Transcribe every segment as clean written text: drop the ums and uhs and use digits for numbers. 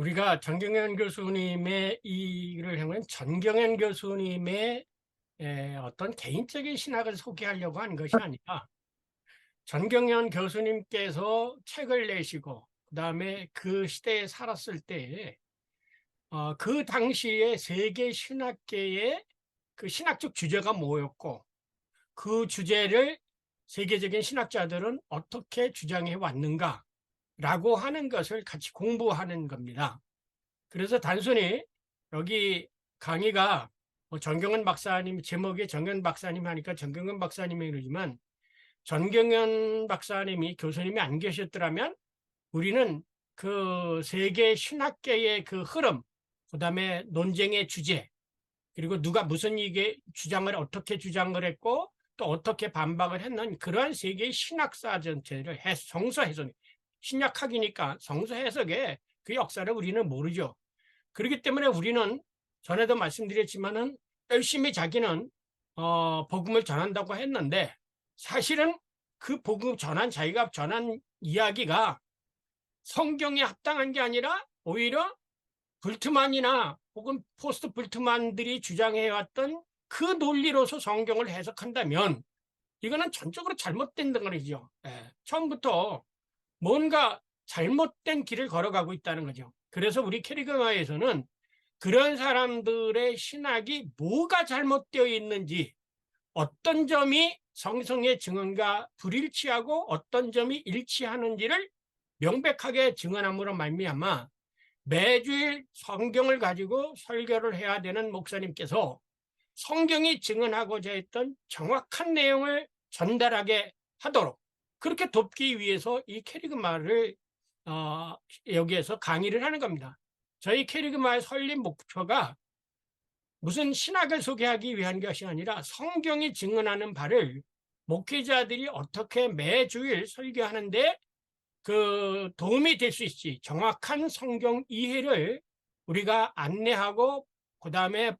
우리가 전경현 교수님의 이를 하면 전경현 교수님의 어떤 개인적인 신학을 소개하려고 하는 것이 아니라 전경현 교수님께서 책을 내시고 그다음에 그 시대에 살았을 때에 그 당시에 세계 신학계의 그 신학적 주제가 뭐였고 그 주제를 세계적인 신학자들은 어떻게 주장해 왔는가라고 하는 것을 같이 공부하는 겁니다. 그래서 단순히 여기 강의가 뭐 전경은 박사님, 제목이 전경은 박사님 하니까 전경은 박사님이 그러지만 전경현 박사님이 교수님이 안 계셨더라면 우리는 그 세계 신학계의 그 흐름, 그다음에 논쟁의 주제, 그리고 누가 무슨 이게 주장을 어떻게 주장을 했고 또 어떻게 반박을 했는 그러한 세계의 신학사 전체를 성서 해석, 신약학이니까 성서 해석의 그 역사를 우리는 모르죠. 그렇기 때문에 우리는 전에도 말씀드렸지만은 열심히 자기는 복음을 전한다고 했는데 사실은 그 복음 전한 자기가 전한 이야기가 성경에 합당한 게 아니라 오히려 불트만이나 혹은 포스트 불트만들이 주장해왔던 그 논리로서 성경을 해석한다면 이거는 전적으로 잘못된 덩어리죠. 처음부터 뭔가 잘못된 길을 걸어가고 있다는 거죠. 그래서 우리 캐리그마에서는 그런 사람들의 신학이 뭐가 잘못되어 있는지, 어떤 점이 성성의 증언과 불일치하고 어떤 점이 일치하는지를 명백하게 증언함으로 말미암아 매주일 성경을 가지고 설교를 해야 되는 목사님께서 성경이 증언하고자 했던 정확한 내용을 전달하게 하도록 그렇게 돕기 위해서 이 캐리그마를 여기에서 강의를 하는 겁니다. 저희 캐리그마의 설립 목표가 무슨 신학을 소개하기 위한 것이 아니라 성경이 증언하는 바를 목회자들이 어떻게 매주일 설교하는데 그 도움이 될 수 있지 정확한 성경 이해를 우리가 안내하고 그다음에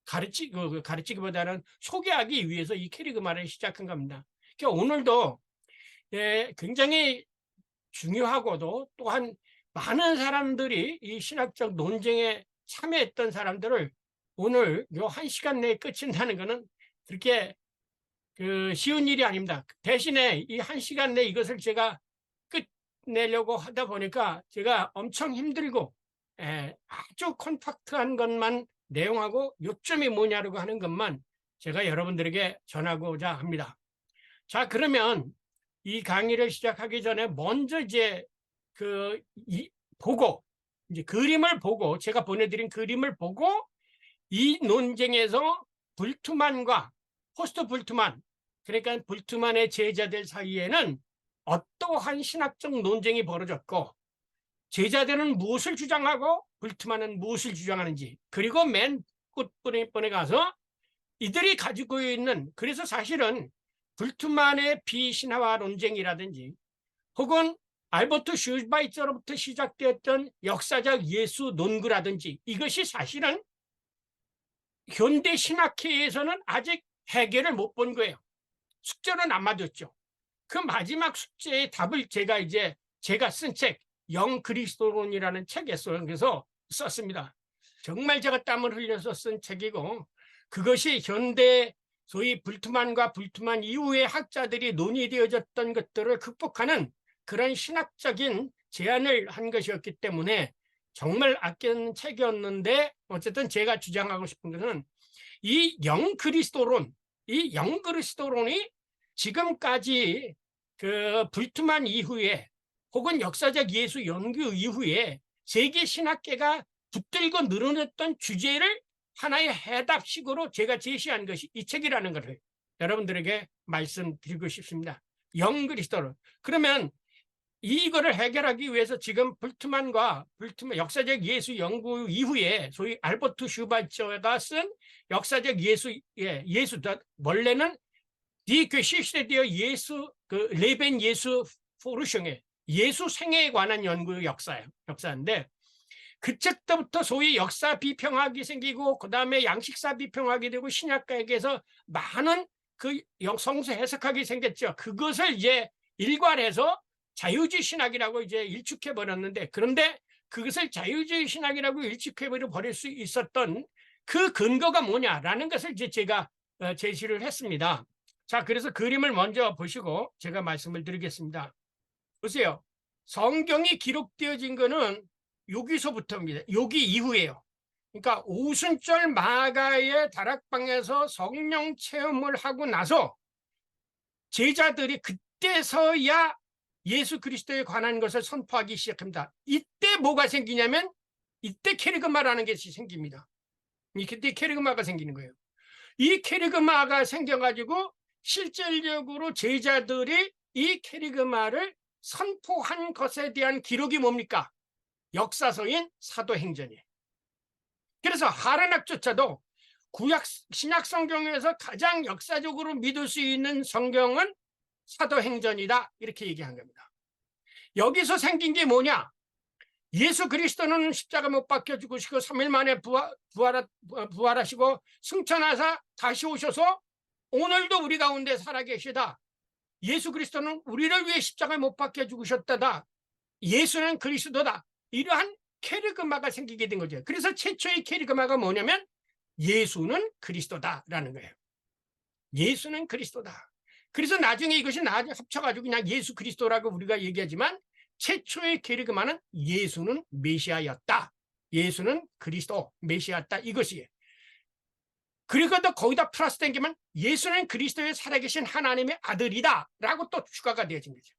가르치기보다는 소개하기 위해서 이 캐리그마를 시작한 겁니다. 그러니까 오늘도 굉장히 중요하고도 또한 많은 사람들이 이 신학적 논쟁에 참여했던 사람들을 오늘 요 1시간 내에 끝인다는 것은 그렇게 쉬운 일이 아닙니다. 대신에 이 1시간 내에 이것을 제가 끝내려고 하다 보니까 제가 엄청 힘들고 아주 콤팩트한 것만 내용하고 요점이 뭐냐고 하는 것만 제가 여러분들에게 전하고자 합니다. 자, 그러면 이 강의를 시작하기 전에 먼저 이제 보고 이제 그림을 보고 제가 보내드린 그림을 보고 이 논쟁에서 불트만과 포스트 불트만, 그러니까 불트만의 제자들 사이에는 어떠한 신학적 논쟁이 벌어졌고 제자들은 무엇을 주장하고 불트만은 무엇을 주장하는지, 그리고 맨 끝부분에 가서 이들이 가지고 있는, 그래서 사실은 불트만의 비신화와 논쟁이라든지 혹은 알버트 슈바이처로부터 시작되었던 역사적 예수 논구라든지 이것이 사실은 현대 신학회에서는 아직 해결을 못 본 거예요. 숙제는 안 맞았죠. 그 마지막 숙제의 답을 제가 쓴 책, 영 그리스도론이라는 책에서 썼습니다. 정말 제가 땀을 흘려서 쓴 책이고 그것이 현대 소위 불트만과 불트만 이후의 학자들이 논의되어졌던 것들을 극복하는 그런 신학적인 제안을 한 것이었기 때문에 정말 아끼는 책이었는데 어쨌든 제가 주장하고 싶은 것은 이 영그리스도론이 지금까지 그 불트만 이후에 혹은 역사적 예수 연구 이후에 세계 신학계가 붙들고 늘어났던 주제를 하나의 해답식으로 제가 제시한 것이 이 책이라는 것을 여러분들에게 말씀드리고 싶습니다. 영그리스도론. 그러면 이거를 해결하기 위해서 지금 불트만 역사적 예수 연구 이후에 소위 알버트 슈바이처가 쓴 역사적 예수 원래는 Die Geschichte der 예수 레벤 예수 포르숑의 예수 생애에 관한 연구 역사인데 그 책부터 소위 역사 비평학이 생기고 그 다음에 양식사 비평학이 되고 신약가에게서 많은 그 성서 해석학이 생겼죠. 그것을 이제 일괄해서 자유주의 신학이라고 이제 일축해 버렸는데, 그런데 그것을 자유주의 신학이라고 일축해 버릴 수 있었던 그 근거가 뭐냐라는 것을 이제 제가 제시를 했습니다. 자, 그래서 그림을 먼저 보시고 제가 말씀을 드리겠습니다. 보세요. 성경이 기록되어진 거는 여기서부터입니다. 여기 이후에요. 그러니까 오순절 마가의 다락방에서 성령 체험을 하고 나서 제자들이 그때서야 예수 그리스도에 관한 것을 선포하기 시작합니다. 이때 뭐가 생기냐면 이때 케르그마라는 것이 생깁니다. 그때 케르그마가 생기는 거예요. 이 케르그마가 생겨가지고 실질적으로 제자들이 이 케르그마를 선포한 것에 대한 기록이 뭡니까? 역사서인 사도행전이에요. 그래서 하르낙조차도 구약 신약 성경에서 가장 역사적으로 믿을 수 있는 성경은 사도행전이다, 이렇게 얘기한 겁니다. 여기서 생긴 게 뭐냐? 예수 그리스도는 십자가 못 박혀 죽으시고 3일 만에 부활하시고 승천하사 다시 오셔서 오늘도 우리 가운데 살아계시다. 예수 그리스도는 우리를 위해 십자가 못 박혀 죽으셨다다. 예수는 그리스도다. 이러한 케르그마가 생기게 된 거죠. 그래서 최초의 케르그마가 뭐냐면 예수는 그리스도다라는 거예요. 예수는 그리스도다. 그래서 나중에 이것이 합쳐가지고 그냥 예수 그리스도라고 우리가 얘기하지만 최초의 케르그마는 예수는 메시아였다. 예수는 그리스도, 메시아였다. 이것이에요. 그리고 또 거기다 플러스된 게면 예수는 그리스도의 살아계신 하나님의 아들이다 라고 또 추가가 되어진 거죠.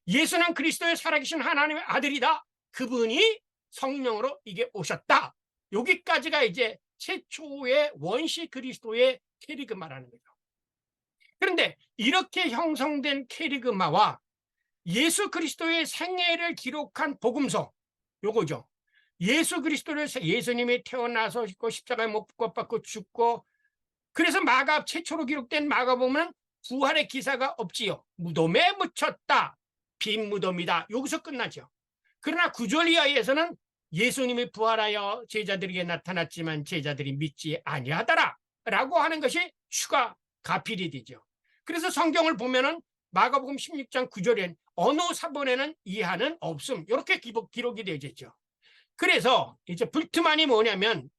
예수는 그리스도의 살아계신 하나님의 아들이다. 그분이 성령으로 이게 오셨다. 여기까지가 이제 최초의 원시 그리스도의 케르그마라는 거죠. 그런데 이렇게 형성된 케르그마와 예수 그리스도의 생애를 기록한 복음서, 요거죠. 예수 그리스도를, 예수님이 태어나서 십자가에 못 박고 죽고, 그래서 마가 최초로 기록된 마가복음은 부활의 기사가 없지요. 무덤에 묻혔다. 빈 무덤이다. 여기서 끝나죠. 그러나 구절 이하에서는 예수님이 부활하여 제자들에게 나타났지만 제자들이 믿지 아니하더라 라고 하는 것이 추가 가필이 되죠. 그래서 성경을 보면은 마가복음 16장 9절엔 어느 사본에는 이하는 없음, 이렇게 기록이 되어 있죠. 그래서 이제 불트만이 뭐냐면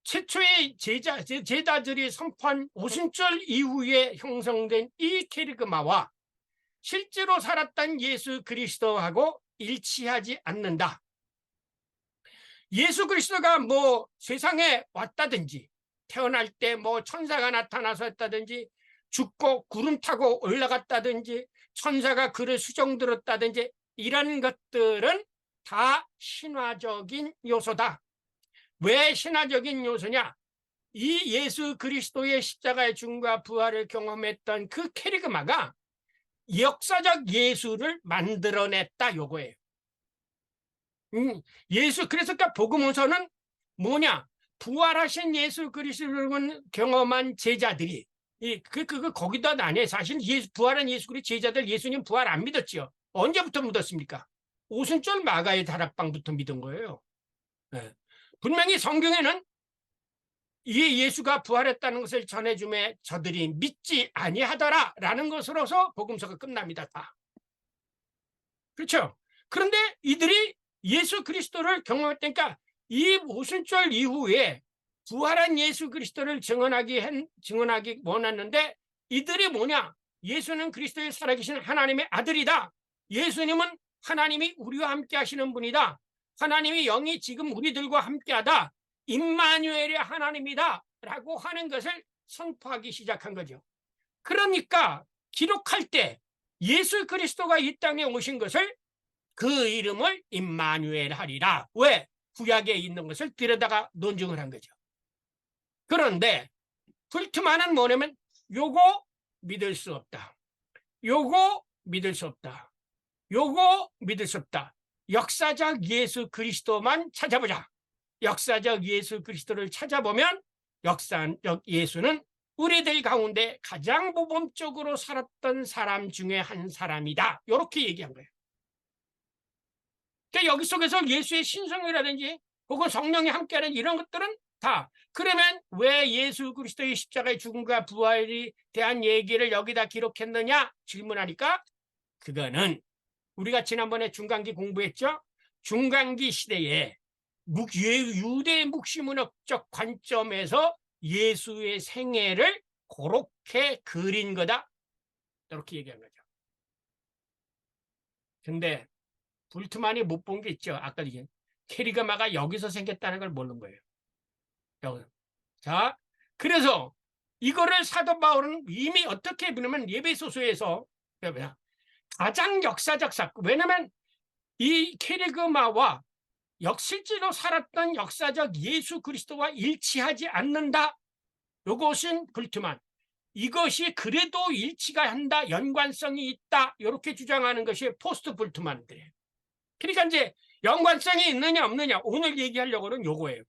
최초의 제자들이 선포한 오순절 이후에 형성된 이 케르그마와 실제로 살았던 예수 그리스도하고 일치하지 않는다. 예수 그리스도가 뭐 세상에 왔다든지 태어날 때 뭐 천사가 나타나서 했다든지 죽고 구름 타고 올라갔다든지 천사가 그를 수종 들었다든지 이런 것들은 다 신화적인 요소다. 왜 신화적인 요소냐? 이 예수 그리스도의 십자가의 죽음과 부활을 경험했던 그 케르그마가 역사적 예수를 만들어냈다, 요거예요. 예수, 그래서 그러니까 복음서는 뭐냐? 부활하신 예수 그리스도를 경험한 제자들이 거기다 나뉘어요. 사실 부활한 예수 그리스도 제자들 예수님 부활 안 믿었지요. 언제부터 믿었습니까? 오순절 마가의 다락방부터 믿은 거예요. 네. 분명히 성경에는 이 예수가 부활했다는 것을 전해줌에 저들이 믿지 아니하더라 라는 것으로서 복음서가 끝납니다. 다. 그렇죠? 그런데 이들이 예수 그리스도를 경험했다니까 이 오순절 이후에 부활한 예수 그리스도를 증언하기 원했는데 이들이 뭐냐? 예수는 그리스도의 살아계신 하나님의 아들이다. 예수님은 하나님이 우리와 함께 하시는 분이다. 하나님이 영이 지금 우리들과 함께하다. 임마누엘의 하나님이다 라고 하는 것을 선포하기 시작한 거죠. 그러니까 기록할 때 예수 그리스도가 이 땅에 오신 것을 그 이름을 임마누엘 하리라. 왜? 구약에 있는 것을 들여다가 논증을 한 거죠. 그런데 불트만은 뭐냐면 요거 믿을 수 없다. 요거 믿을 수 없다. 요거 믿을 수 없다. 역사적 예수 그리스도만 찾아보자. 역사적 예수 그리스도를 찾아보면 역사적 예수는 우리들 가운데 가장 모범적으로 살았던 사람 중에 한 사람이다. 이렇게 얘기한 거예요. 그러니까 여기 속에서 예수의 신성이라든지 혹은 성령이 함께하는 이런 것들은 다. 그러면 왜 예수 그리스도의 십자가의 죽음과 부활에 대한 얘기를 여기다 기록했느냐 질문하니까 그거는 우리가 지난번에 중간기 공부했죠? 중간기 시대에 유대 묵시문학적 관점에서 예수의 생애를 그렇게 그린 거다. 이렇게 얘기한 거죠. 근데 불트만이 못 본 게 있죠. 아까 얘기한 캐리그마가 여기서 생겼다는 걸 모르는 거예요. 여기. 자, 그래서 이거를 사도 바울은 이미 어떻게 보냐면 예배소서에서 가장 역사적 사건. 왜냐면 이 캐리그마와 실제로 살았던 역사적 예수 그리스도와 일치하지 않는다. 이것은 불트만. 이것이 그래도 일치가 한다. 연관성이 있다. 이렇게 주장하는 것이 포스트 불트만들이에요. 그러니까 이제 연관성이 있느냐 없느냐 오늘 얘기하려고는 요거예요.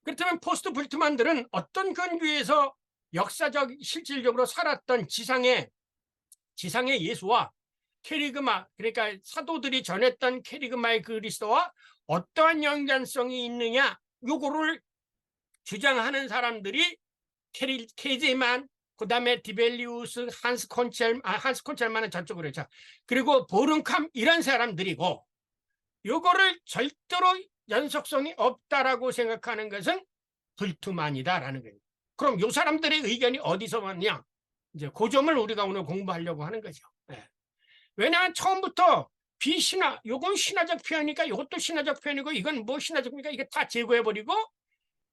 그렇다면 포스트 불트만들은 어떤 근거에서 역사적 실질적으로 살았던 지상의 예수와 캐리그마, 그러니까 사도들이 전했던 캐리그마의 그리스도와 어떠한 연관성이 있느냐 요거를 주장하는 사람들이 케제만, 그 다음에 디벨리우스, 한스 콘첼만은 저쪽으로 했죠. 그리고 보름캄 이런 사람들이고, 요거를 절대로 연속성이 없다라고 생각하는 것은 불투만이다라는 거예요. 그럼 요 사람들의 의견이 어디서 왔냐? 이제 그 점을 우리가 오늘 공부하려고 하는 거죠. 네. 왜냐하면 처음부터 비신화, 요건 신화적 표현이니까 이것도 신화적 표현이고 이건 뭐 신화적입니까? 이게 다 제거해버리고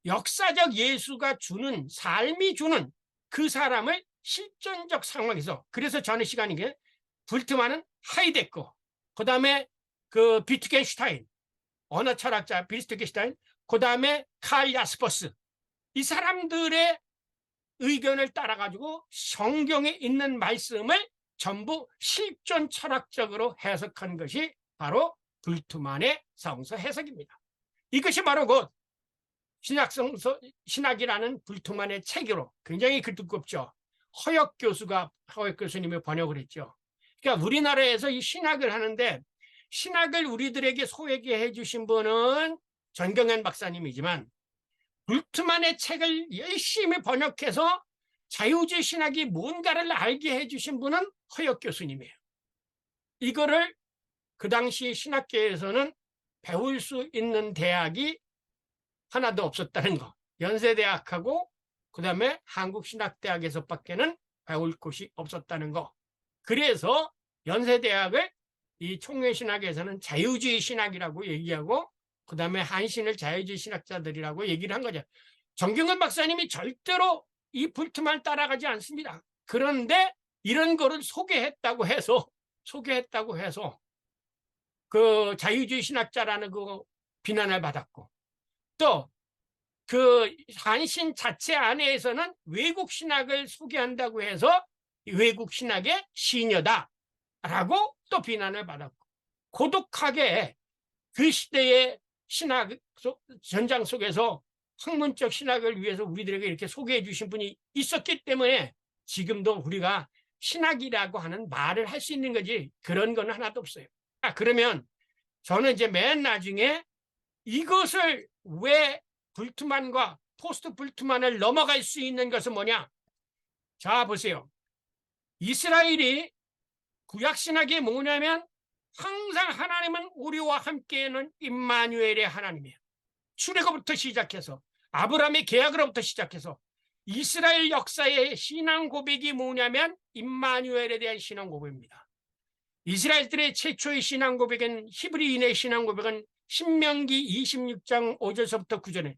역사적 예수가 주는 삶이 주는 그 사람을 실존적 상황에서, 그래서 전에 시간이게 불트만은 하이데거, 그 다음에 그 비트겐슈타인 언어 철학자 비트겐슈타인, 그 다음에 칼 야스퍼스, 이 사람들의 의견을 따라 가지고 성경에 있는 말씀을 전부 실존 철학적으로 해석한 것이 바로 불트만의 성서 해석입니다. 이것이 바로 곧 신학이라는 불투만의 책으로 굉장히 두껍죠. 허역 교수님이 번역을 했죠. 그러니까 우리나라에서 이 신학을 하는데 신학을 우리들에게 소개해 주신 분은 전경현 박사님이지만 불트만의 책을 열심히 번역해서 자유주의 신학이 뭔가를 알게 해주신 분은 허역 교수님이에요. 이거를 그 당시 신학계에서는 배울 수 있는 대학이 하나도 없었다는 거. 연세대학하고 그 다음에 한국신학대학에서밖에는 배울 곳이 없었다는 거. 그래서 연세대학을 이 총회신학에서는 자유주의 신학이라고 얘기하고 그 다음에 한신을 자유주의 신학자들이라고 얘기를 한 거죠. 정경근 박사님이 절대로 이 불트만 따라가지 않습니다. 그런데 이런 거를 소개했다고 해서 그 자유주의 신학자라는 그 비난을 받았고, 또 그 한신 자체 안에서는 외국 신학을 소개한다고 해서 외국 신학의 시녀다라고 또 비난을 받았고, 고독하게 그 시대의 신학 전장 속에서 학문적 신학을 위해서 우리들에게 이렇게 소개해 주신 분이 있었기 때문에 지금도 우리가 신학이라고 하는 말을 할 수 있는 거지 그런 건 하나도 없어요. 그러면 저는 이제 맨 나중에 이것을 왜 불트만과 포스트 불트만을 넘어갈 수 있는 것은 뭐냐? 자, 보세요. 이스라엘이 구약신학이 뭐냐면 항상 하나님은 우리와 함께하는 임마누엘의 하나님이에요. 출애굽부터 시작해서 아브라함의 계약으로부터 시작해서 이스라엘 역사의 신앙 고백이 뭐냐면 임마누엘에 대한 신앙 고백입니다. 이스라엘들의 최초의 신앙 고백은 히브리인의 신앙 고백은 신명기 26장 5절서부터 9절에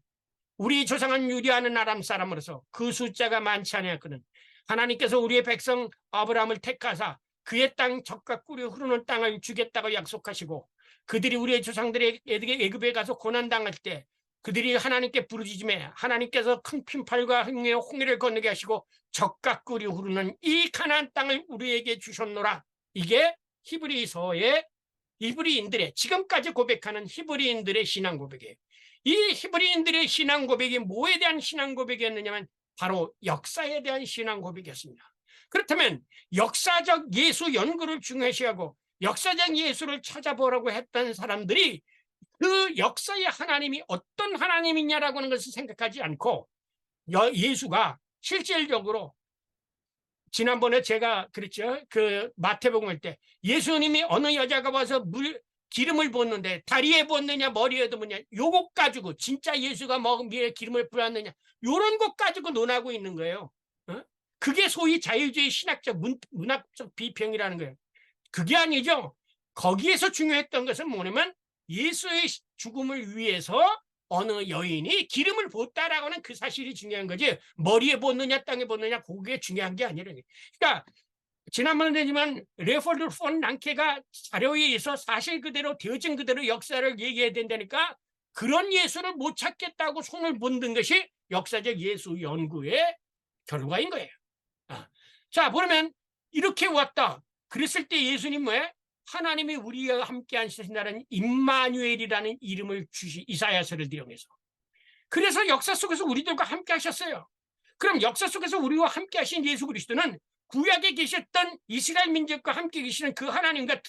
우리 조상은 유리하는 아람 사람으로서 그 숫자가 많지 아니하거든 하나님께서 우리의 백성 아브라함을 택하사 그의 땅 젖과 꿀이 흐르는 땅을 주겠다고 약속하시고 그들이 우리의 조상들에게 애굽에 가서 고난당할 때 그들이 하나님께 부르짖음에 하나님께서 큰 핀팔과 흥의 홍해를 건너게 하시고 젖과 꿀이 흐르는 이 가나안 땅을 우리에게 주셨노라. 이게 히브리서의 히브리인들의 지금까지 고백하는 히브리인들의 신앙 고백이에요. 이 히브리인들의 신앙 고백이 뭐에 대한 신앙 고백이었느냐면 바로 역사에 대한 신앙 고백이었습니다. 그렇다면 역사적 예수 연구를 중요시하고 역사적 예수를 찾아보라고 했던 사람들이 그 역사의 하나님이 어떤 하나님이냐라고 하는 것을 생각하지 않고 예수가 실질적으로 지난번에 제가 그랬죠. 그 마태복음 할 때 예수님이 어느 여자가 와서 기름을 붓는데 다리에 붓느냐 머리에 붓느냐 요것 가지고 진짜 예수가 머리에 기름을 부었느냐 요런 것 가지고 논하고 있는 거예요. 어? 그게 소위 자유주의 신학적 문학적 비평이라는 거예요. 그게 아니죠. 거기에서 중요했던 것은 뭐냐면 예수의 죽음을 위해서 어느 여인이 기름을 붓다라고 하는 그 사실이 중요한 거지 머리에 붓느냐 땅에 붓느냐 그게 중요한 게 아니라는 거예요. 그러니까 지난번에 되지만 레오폴드 폰 랑케가 자료에 의해서 사실 그대로 되어진 그대로 역사를 얘기해야 된다니까 그런 예수를 못 찾겠다고 손을 붓는 것이 역사적 예수 연구의 결과인 거예요. 자, 그러면 이렇게 왔다. 그랬을 때 예수님 왜 하나님이 우리와 함께 하신다는 임마누엘이라는 이름을 이사야서를 대용해서 그래서 역사 속에서 우리들과 함께 하셨어요. 그럼 역사 속에서 우리와 함께 하신 예수 그리스도는 구약에 계셨던 이스라엘 민족과 함께 계시는 그 하나님과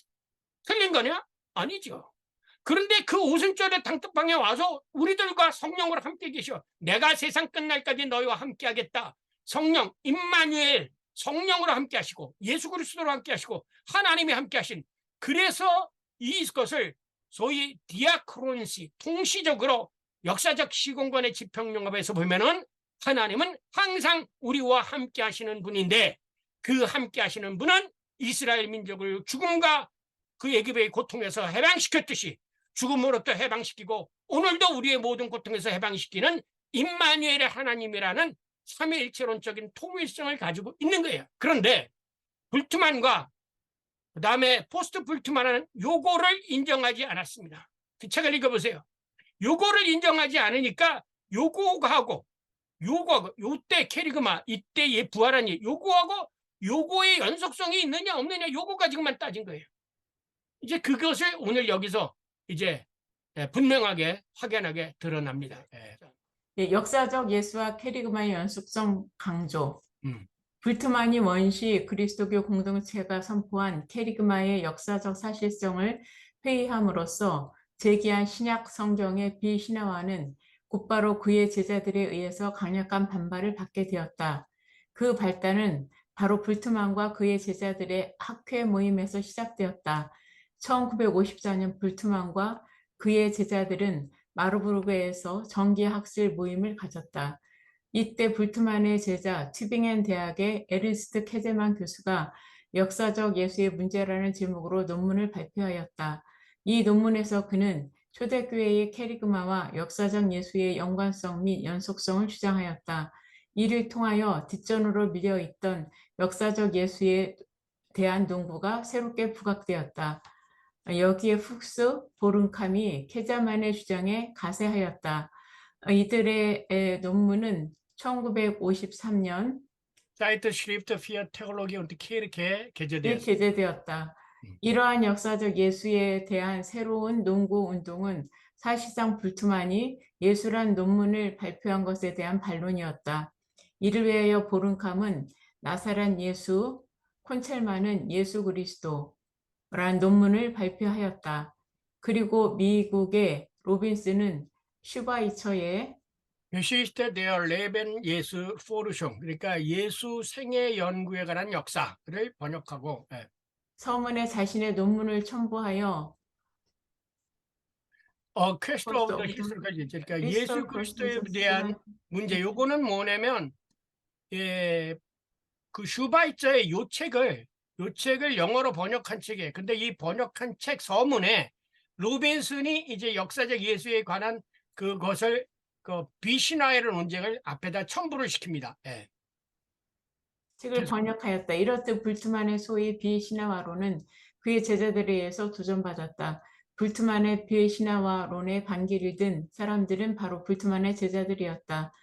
틀린 거냐? 아니죠. 그런데 그 오순절의 당떡방에 와서 우리들과 성령으로 함께 계셔. 내가 세상 끝날까지 너희와 함께 하겠다. 성령, 임마누엘, 성령으로 함께 하시고 예수 그리스도로 함께 하시고 하나님이 함께 하신 그래서 이것을 소위 디아크론시 통시적으로 역사적 시공간의 지평용합에서 보면은 하나님은 항상 우리와 함께 하시는 분인데 그 함께 하시는 분은 이스라엘 민족을 죽음과 그 애굽의 고통에서 해방시켰듯이 죽음으로부터 해방시키고 오늘도 우리의 모든 고통에서 해방시키는 임마누엘의 하나님이라는 삼위일체론적인 통일성을 가지고 있는 거예요. 그런데 불트만과 그 다음에 포스트 불트만은 요거를 인정하지 않았습니다. 그 책을 읽어보세요. 요거를 인정하지 않으니까 요거하고 요때 캐리그마 이때의 부활한 일 요거하고 요거의 연속성이 있느냐 없느냐 요거 가지고만 따진 거예요. 이제 그것을 오늘 여기서 이제 분명하게 확연하게 드러납니다. 예, 역사적 예수와 캐리그마의 연속성 강조. 불트만이 원시 그리스도교 공동체가 선포한 캐리그마의 역사적 사실성을 회의함으로써 제기한 신약 성경의 비신화와는 곧바로 그의 제자들에 의해서 강력한 반발을 받게 되었다. 그 발단은 바로 불트만과 그의 제자들의 학회 모임에서 시작되었다. 1954년 불트만과 그의 제자들은 마르부르크에서 정기학술 모임을 가졌다. 이때 불트만의 제자 튜빙엔 대학의 에르스트 케제만 교수가 역사적 예수의 문제라는 제목으로 논문을 발표하였다. 이 논문에서 그는 초대교회의 캐리그마와 역사적 예수의 연관성 및 연속성을 주장하였다. 이를 통하여 뒷전으로 밀려있던 역사적 예수에 대한 논구가 새롭게 부각되었다. 여기에 훅스, 보른캄이 케자만의 주장에 가세하였다. 이들의 논문은 1953년 Zeitschrift für Theologie und Kirche 게재되었다. 이러한 역사적 예수에 대한 새로운 논구 운동은 사실상 불트만이 예수란 논문을 발표한 것에 대한 반론이었다. 이를 위하여 보른캄은 나사렛 예수, 콘첼만은 예수 그리스도라는 논문을 발표하였다. 그리고 미국의 로빈스는 슈바이처의 Geschichte der Leben Jesu Forschung 그러니까 예수 생애 연구에 관한 역사를 번역하고 서문에 자신의 논문을 첨부하여 Quest of the Historical 그러니까 예수 그리스도에 대한 문제 요거는 뭐냐면 그 슈바이처의 요 책을 영어로 번역한 책이에요. 근데 이 번역한 책 서문에 로빈슨이 이제 역사적 예수에 관한 그것을 그 비신화의 논쟁을 앞에다 첨부를 시킵니다. 책을 번역하였다. 이렇듯 불트만의 소위 비신화화론은 그의 제자들에 의해서 도전받았다. 불트만의 비신화화론에 반기를 든 사람들은 바로 불트만의 제자들이었다.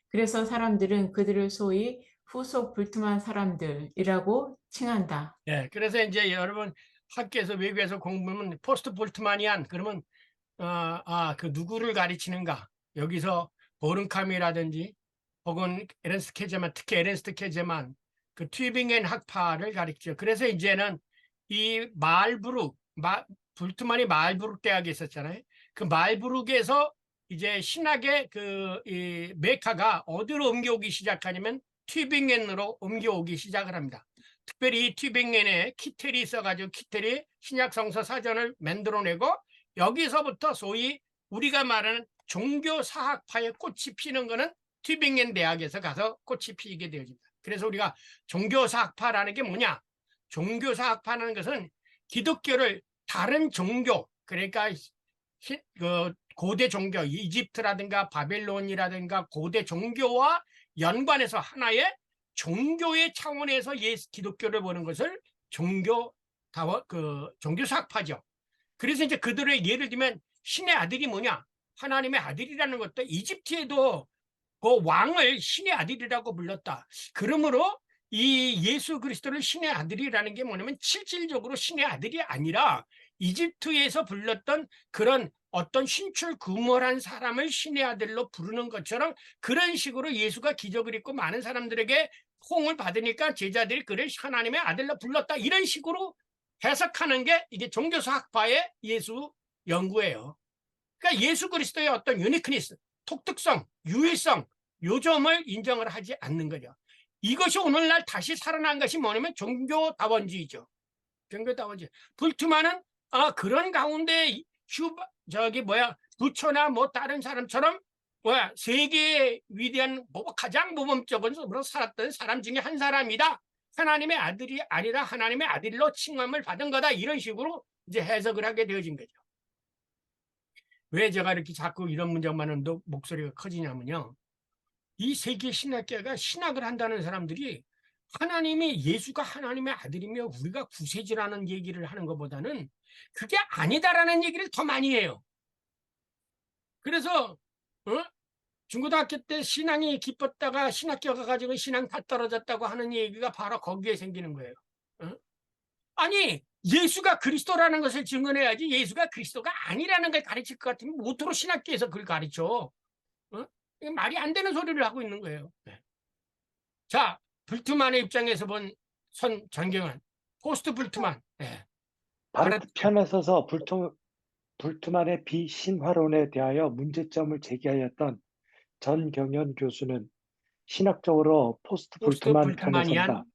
그래서 사람들은 그들을 소위 후속 불트만 사람들이라고 칭한다. 그래서 이제 여러분 학교에서 외국에서 공부하면 포스트 볼트만이안 그러면 그 누구를 가르치는가? 여기서 보른캄이라든지 혹은 에른스트 케제만, 특히 에른스트 케제만 그 튜빙엔 학파를 가르치죠. 그래서 이제는 이 불트만이 말부룩 대학에 있었잖아요. 그 말부룩에서 이제 신학의 이 메카가 어디로 옮겨오기 시작하냐면 튜빙겐으로 옮겨오기 시작을 합니다. 특별히 이 튜빙겐에 키텔이 있어가지고 키텔이 신약성서 사전을 만들어내고 여기서부터 소위 우리가 말하는 종교사학파의 꽃이 피는 거는 튜빙겐 대학에서 가서 꽃이 피게 되어집니다. 그래서 우리가 종교사학파라는 게 뭐냐? 종교사학파라는 것은 기독교를 다른 종교, 그러니까 고대 종교, 이집트라든가 바벨론이라든가 고대 종교와 연관해서 하나의 종교의 차원에서 기독교를 보는 것을 종교사학파죠. 그래서 이제 그들의 예를 들면 신의 아들이 뭐냐? 하나님의 아들이라는 것도 이집트에도 그 왕을 신의 아들이라고 불렀다. 그러므로 이 예수 그리스도를 신의 아들이라는 게 뭐냐면 실질적으로 신의 아들이 아니라 이집트에서 불렀던 그런 어떤 신출구몰한 사람을 신의 아들로 부르는 것처럼 그런 식으로 예수가 기적을 있고 많은 사람들에게 호응을 받으니까 제자들이 그를 하나님의 아들로 불렀다. 이런 식으로 해석하는 게 이게 종교사학파의 예수 연구예요. 그러니까 예수 그리스도의 어떤 유니크니스, 독특성, 유일성, 요점을 인정을 하지 않는 거죠. 이것이 오늘날 다시 살아난 것이 뭐냐면 종교다원주의죠. 종교다원주의. 불트만은 그런 가운데 부처나 뭐 다른 사람처럼 세계의 위대한 가장 모범적으로 살았던 사람 중에 한 사람이다. 하나님의 아들이 아니라 하나님의 아들로 칭함을 받은 거다. 이런 식으로 이제 해석을 하게 되어진 거죠. 왜 제가 이렇게 자꾸 이런 문제만은 목소리가 커지냐면요. 이 세계 신학계가 신학을 한다는 사람들이 하나님이 예수가 하나님의 아들이며 우리가 구세주라는 얘기를 하는 것보다는 그게 아니다라는 얘기를 더 많이 해요. 그래서 중고등학교 때 신앙이 기뻤다가 신학교 가가지고 신앙 다 떨어졌다고 하는 얘기가 바로 거기에 생기는 거예요. 아니 예수가 그리스도라는 것을 증언해야지 예수가 그리스도가 아니라는 걸 가르칠 것 같으면 모토로 신학교에서 그걸 가르쳐. 말이 안 되는 소리를 하고 있는 거예요. 자, 불트만의 입장에서 본 전경환, 포스트 불트만. 바로 그 편에 서서 불트만의 비신화론에 대하여 문제점을 제기하였던 전경현 교수는 신학적으로 포스트 불트만 편에 선다.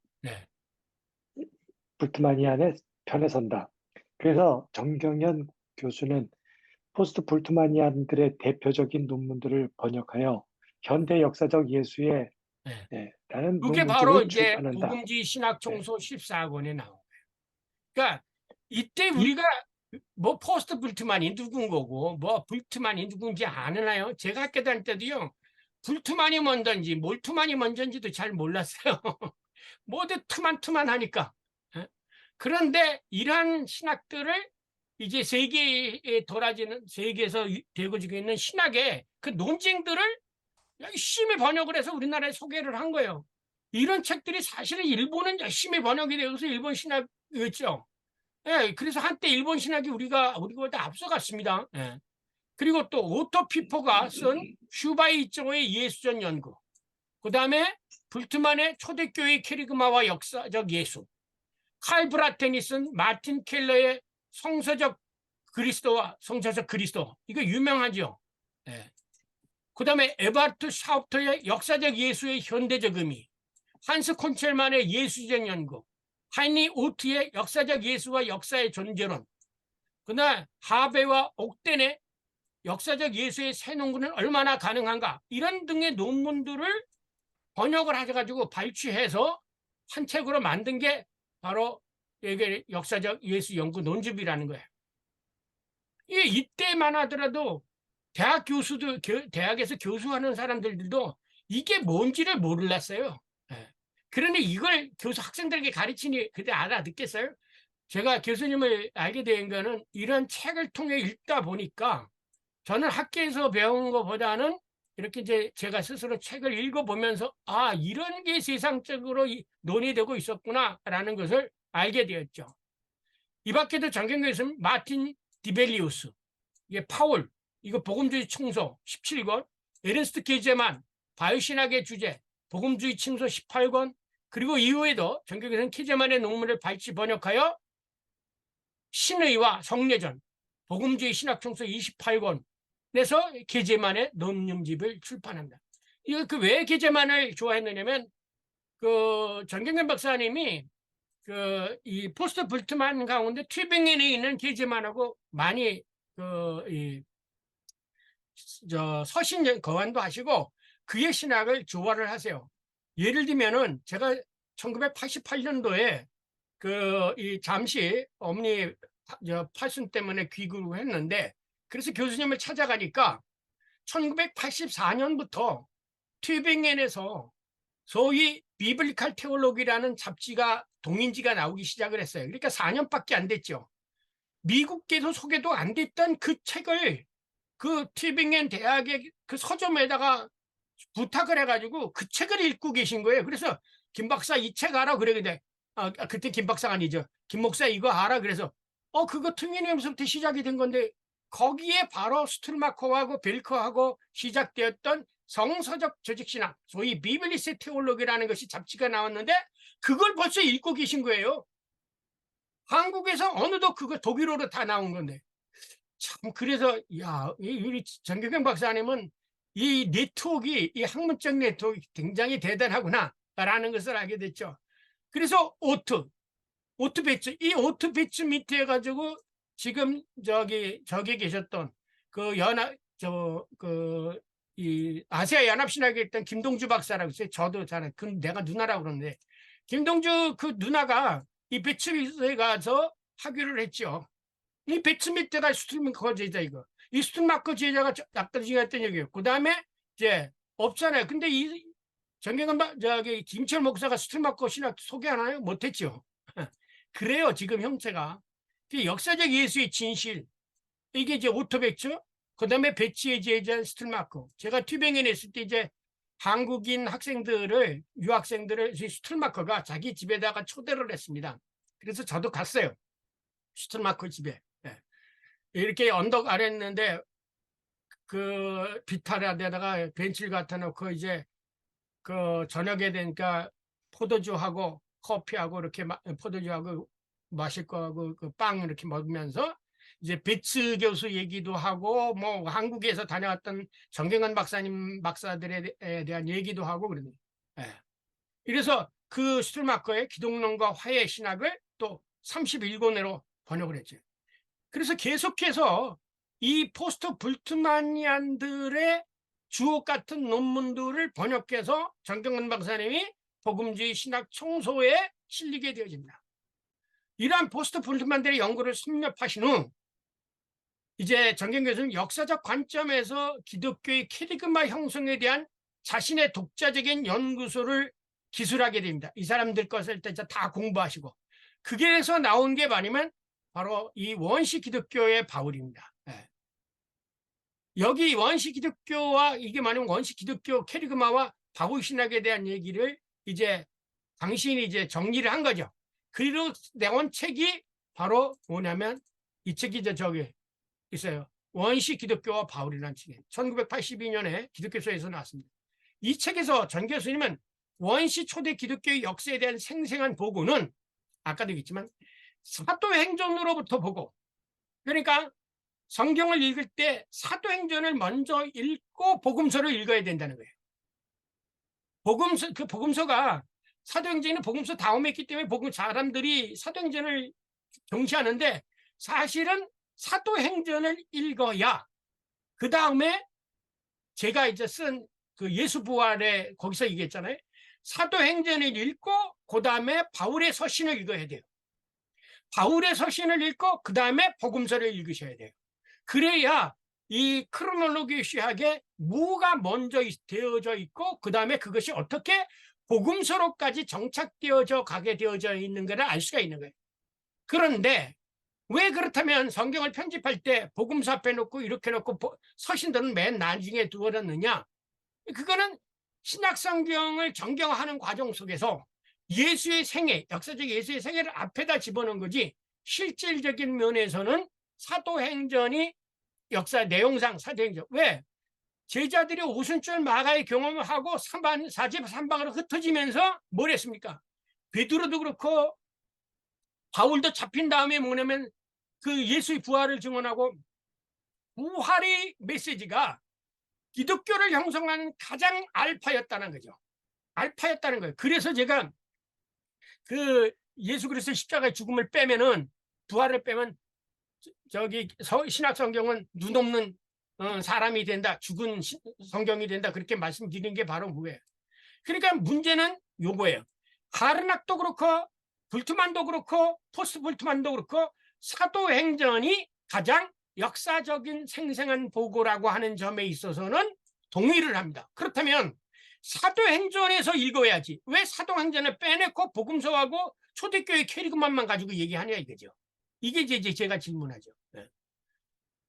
불트마니안의 편에 선다. 그래서 전경현 교수는 포스트 불트마니안들의 대표적인 논문들을 번역하여 현대 역사적 예수의 라는 그게 바로 논문집을 이제 출판한다. 복음주의 신학총소 14권에 나온 거예요. 그러니까 이때 우리가 뭐 포스트 불트만이 누군 거고 뭐 불트만이 누군지 아나요? 제가 학교 다닐 때도요. 불트만이 먼저인지 몰트만이 먼저인지도 잘 몰랐어요. 모두 투만하니까. 그런데 이러한 신학들을 이제 세계에 돌아지는 세계에서 되어지고 있는 신학의 그 논쟁들을 열심히 번역을 해서 우리나라에 소개를 한 거예요. 이런 책들이 사실은 일본은 열심히 번역이 되어서 일본 신학이었죠. 그래서 한때 일본 신학이 우리보다 앞서갔습니다. 그리고 또 오토 피포가 쓴 슈바이조의 예수전 연구, 그 다음에 불트만의 초대교회 캐리그마와 역사적 예수, 칼 브라텐이 쓴 마틴 켈러의 성서적 그리스도와 성서적 그리스도, 이거 유명하죠. 그 다음에 에바르트 샤우프터의 역사적 예수의 현대적 의미, 한스 콘첼만의 예수적 연구, 하이니 오트의 역사적 예수와 역사의 존재론, 그다음 하베와 옥덴의 역사적 예수의 새 농구는 얼마나 가능한가, 이런 등의 논문들을 번역을 하셔가지고 발췌해서 한 책으로 만든 게 바로 이게 역사적 예수 연구 논집이라는 거예요. 이때만 하더라도 대학에서 교수하는 사람들도 이게 뭔지를 몰랐어요. 그러니 이걸 학생들에게 가르치니 그때 알아듣겠어요? 제가 교수님을 알게 된 거는 이런 책을 통해 읽다 보니까 저는 학교에서 배운 것보다는 이렇게 이제 제가 스스로 책을 읽어보면서 이런 게 세상적으로 논의되고 있었구나라는 것을 알게 되었죠. 이 밖에도 전경 교수님 마틴 디벨리우스, 이게 파울, 이거 복음주의 충소 17권, 에른스트 게제만 바이오신학의 주제 복음주의 충소 18권, 그리고 이후에도 전경 교수는 케제만의 논문을 발췌 번역하여 신의와 성례전 복음주의 신학 충소 28권에서 게제만의 논문집을 출판한다. 이거 왜 게제만을 좋아했느냐면 그 전경련 박사님이 이 포스트 불트만 가운데 튜빙엔에 있는 게제만하고 많이 서신 거완도 하시고 그의 신학을 조화를 하세요. 예를 들면은 제가 1988년도에 이 잠시 엄니 파순 때문에 귀국을 했는데 그래서 교수님을 찾아가니까 1984년부터 튜빙엔에서 소위 비블리칼 테올로기라는 잡지가 동인지가 나오기 시작을 했어요. 그러니까 4년밖에 안 됐죠. 미국계도 소개도 안 됐던 그 책을 그 튜빙엔 대학의 그 서점에다가 부탁을 해가지고 그 책을 읽고 계신 거예요. 그래서 김 박사 이 책 알아? 그래. 근데 그때 김 박사가 아니죠. 김 목사 이거 알아? 그래서 그거 튜빙엔에서부터 시작이 된 건데 거기에 바로 스툴마커하고 벨커하고 시작되었던 성서적 조직신학, 소위 비블리스 테올로기라는 것이 잡지가 나왔는데 그걸 벌써 읽고 계신 거예요. 한국에서 어느덧 그거 독일어로 다 나온 건데. 참 그래서 우리 전경련 박사님은 이 네트워크, 이 학문적 네트워크 굉장히 대단하구나라는 것을 알게 됐죠. 그래서 오트 배치, 이 오트 배치 밑에 가지고 지금 저기 계셨던 이 아시아 연합신학에 있던 김동주 박사라고 있어요. 저도 잘 내가 누나라고 그러는데 김동주 그 누나가 이 배치에 가서 학위를 했죠. 이 배치 밑에가 스툴마커 제자 이거. 이 스툴마커 제자가 아까 얘기했던 얘기예요. 그 다음에 이제 없잖아요. 근데 이 전경련 김철 목사가 스툴마커 신학 소개하나요? 못했죠. 그래요. 지금 형태가. 역사적 예수의 진실. 이게 이제 오토백처. 그 다음에 배치의 제자 스툴마커. 제가 튜빙엔에 있을 때 이제 한국인 학생들을, 유학생들을 스툴마커가 자기 집에다가 초대를 했습니다. 그래서 저도 갔어요. 스툴마커 집에. 이렇게 언덕 아래 있는데 그 비탈에다가 벤치를 갖다 놓고 이제 그 저녁에 되니까 포도주하고 커피하고 이렇게 포도주하고 마실 거하고 그 빵 이렇게 먹으면서 이제 베츠 교수 얘기도 하고 뭐 한국에서 다녀왔던 정경원 박사들에 대한 얘기도 하고 그러네요. 이래서 그 스툴마커의 기독론과 화해 신학을 또 31권으로 번역을 했죠. 그래서 계속해서 이 포스트 불트마니안들의 주옥 같은 논문들을 번역해서 정경원 박사님이 복음주의 신학 총소에 실리게 되어집니다. 이러한 포스트 불트만들의 연구를 섭렵하신 후 이제 정경 교수는 역사적 관점에서 기독교의 캐리그마 형성에 대한 자신의 독자적인 연구소를 기술하게 됩니다. 이 사람들 것을 다 공부하시고 그게서 나온 게 뭐냐면 바로 이 원시 기독교의 바울입니다. 여기 원시 기독교와 이게 뭐냐면 원시 기독교 캐리그마와 바울 신학에 대한 얘기를 이제 당신이 이제 정리를 한 거죠. 그리고 내온 책이 바로 뭐냐면 이 책이 저기 있어요. 원시 기독교와 바울이라는 책이에요. 1982년에 기독교서에서 나왔습니다. 이 책에서 전 교수님은 원시 초대 기독교의 역사에 대한 생생한 보고는 아까도 얘기했지만 사도행전으로부터 보고, 그러니까 성경을 읽을 때 사도행전을 먼저 읽고 복음서를 읽어야 된다는 거예요. 복음서가 사도행전은 복음서 다음에 있기 때문에 사람들이 사도행전을 경시하는데 사실은 사도행전을 읽어야 그 다음에 제가 이제 쓴 그 예수 부활에 거기서 얘기했잖아요. 사도행전을 읽고 그 다음에 바울의 서신을 읽어야 돼요. 바울의 서신을 읽고 그 다음에 복음서를 읽으셔야 돼요. 그래야 이 크로놀로기시하게 뭐가 먼저 되어져 있고 그 다음에 그것이 어떻게 복음서로까지 정착되어져 가게 되어져 있는 것을 알 수가 있는 거예요. 그런데 왜 그렇다면 성경을 편집할 때 복음서 앞에 놓고 이렇게 놓고 서신들은 맨 나중에 두어놨느냐? 그거는 신약 성경을 정경하는 과정 속에서 예수의 생애, 역사적 예수의 생애를 앞에다 집어넣은 거지 실질적인 면에서는 사도행전이 역사 내용상 사도행전. 왜? 제자들이 오순절 마가의 경험을 하고 사지삼방으로 흩어지면서 뭘 했습니까? 베드로도 그렇고 바울도 잡힌 다음에 뭐냐면 그 예수의 부활을 증언하고 부활의 메시지가 기독교를 형성하는 가장 알파였다는 거죠. 알파였다는 거예요. 그래서 제가 그 예수 그리스도의 십자가의 죽음을 빼면은, 부활을 빼면 저기 신약 성경은 눈 없는 사람이 된다, 죽은 성경이 된다, 그렇게 말씀드린 게 바로 그거예요. 그러니까 문제는 요거예요. 가르낙도 그렇고 불트만도 그렇고 포스트 불트만도 그렇고 사도행전이 가장 역사적인 생생한 보고라고 하는 점에 있어서는 동의를 합니다. 그렇다면 사도행전에서 읽어야지 왜 사도행전을 빼내고 복음서하고 초대교회 캐리그만만 가지고 얘기하냐 이거죠. 이게 이제 제가 질문하죠. 네.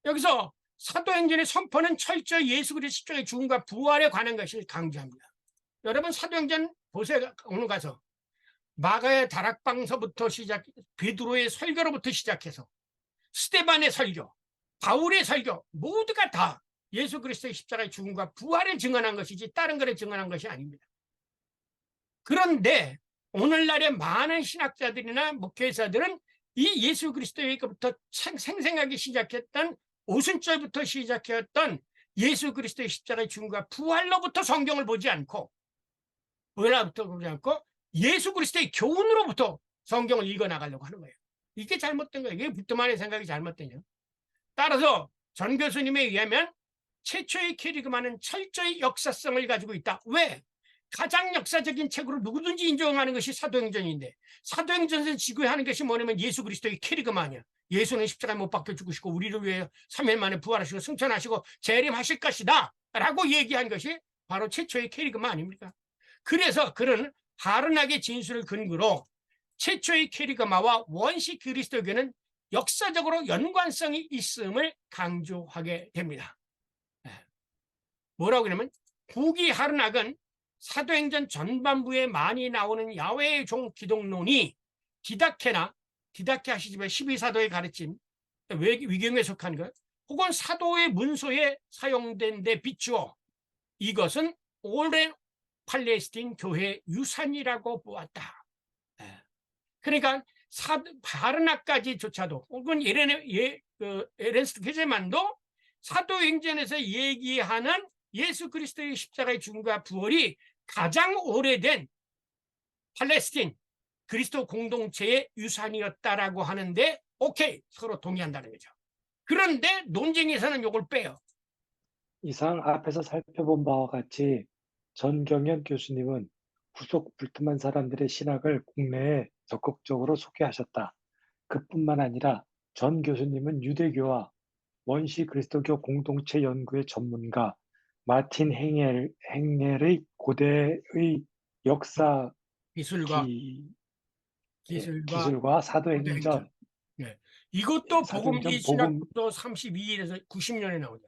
여기서 사도행전의 선포는 철저히 예수 그리스도의 십자가의 죽음과 부활에 관한 것을 강조합니다. 여러분 사도행전 보세요. 오늘 가서 마가의 다락방서부터 베드로의 설교로부터 시작해서 스데반의 설교, 바울의 설교 모두가 다 예수 그리스도의 십자가의 죽음과 부활을 증언한 것이지 다른 것을 증언한 것이 아닙니다. 그런데 오늘날의 많은 신학자들이나 목회자들은 이 예수 그리스도에게부터 생생하게 시작했던 오순절부터 시작했던 예수 그리스도의 십자가의 죽음과 부활로부터 성경을 보지 않고 예수 그리스도의 교훈으로부터 성경을 읽어나가려고 하는 거예요. 이게 잘못된 거예요. 이게 불트만의 생각이 잘못되냐. 따라서 전 교수님에 의하면 최초의 캐리그만은 철저히 역사성을 가지고 있다. 왜? 가장 역사적인 책으로 누구든지 인정하는 것이 사도행전인데 사도행전에서 지구하는 것이 뭐냐면 예수 그리스도의 캐리그만이야. 예수는 십자가에 못 박혀 죽으시고 우리를 위해 3일 만에 부활하시고 승천하시고 재림하실 것이다 라고 얘기한 것이 바로 최초의 캐리그만 아닙니까? 그래서 그런 하르낙의 진술을 근거로 최초의 캐리그마와 원시 그리스도교는 역사적으로 연관성이 있음을 강조하게 됩니다. 뭐라고 그러냐면 후기 하르낙은 사도행전 전반부에 많이 나오는 야훼의 종 기독론이 디다케 하시지만 12사도의 가르침, 위경에 속한 것, 혹은 사도의 문서에 사용된 데 비추어 이것은 오랜 팔레스틴 교회 유산이라고 보았다. 그러니까 바르낙까지조차도 혹은 에렌스트 게제만도 사도행전에서 얘기하는 예수 그리스도의 십자가의 죽음과 부활이 가장 오래된 팔레스틴 그리스도 공동체의 유산이었다라고 하는데 오케이, 서로 동의한다는 거죠. 그런데 논쟁에서는 이걸 빼요. 이상 앞에서 살펴본 바와 같이 전경현 교수님은 후속 불트만 사람들의 신학을 국내에 적극적으로 소개하셨다. 그뿐만 아니라 전 교수님은 유대교와 원시 그리스도교 공동체 연구의 전문가 마틴 행엘의 고대의 역사 기술과 기술과 사도행전, 예. 이것도 복음기 사도행전 복음 신학부터 32일에서 90년에 나오죠.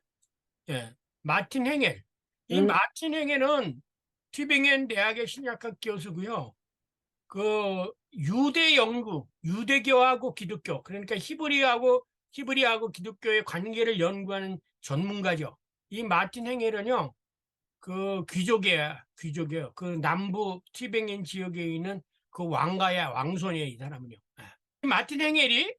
예. 마틴 행엘. 이 마틴 행엘은 튜빙엔 대학의 신약학 교수고요. 그 유대 연구, 유대교하고 기독교, 그러니까 히브리하고 기독교의 관계를 연구하는 전문가죠. 이 마틴 행엘은요, 그 귀족이에요. 그 남부 티베겐 지역에 있는 그 왕손이에요, 이 사람은요. 이 마틴 행엘이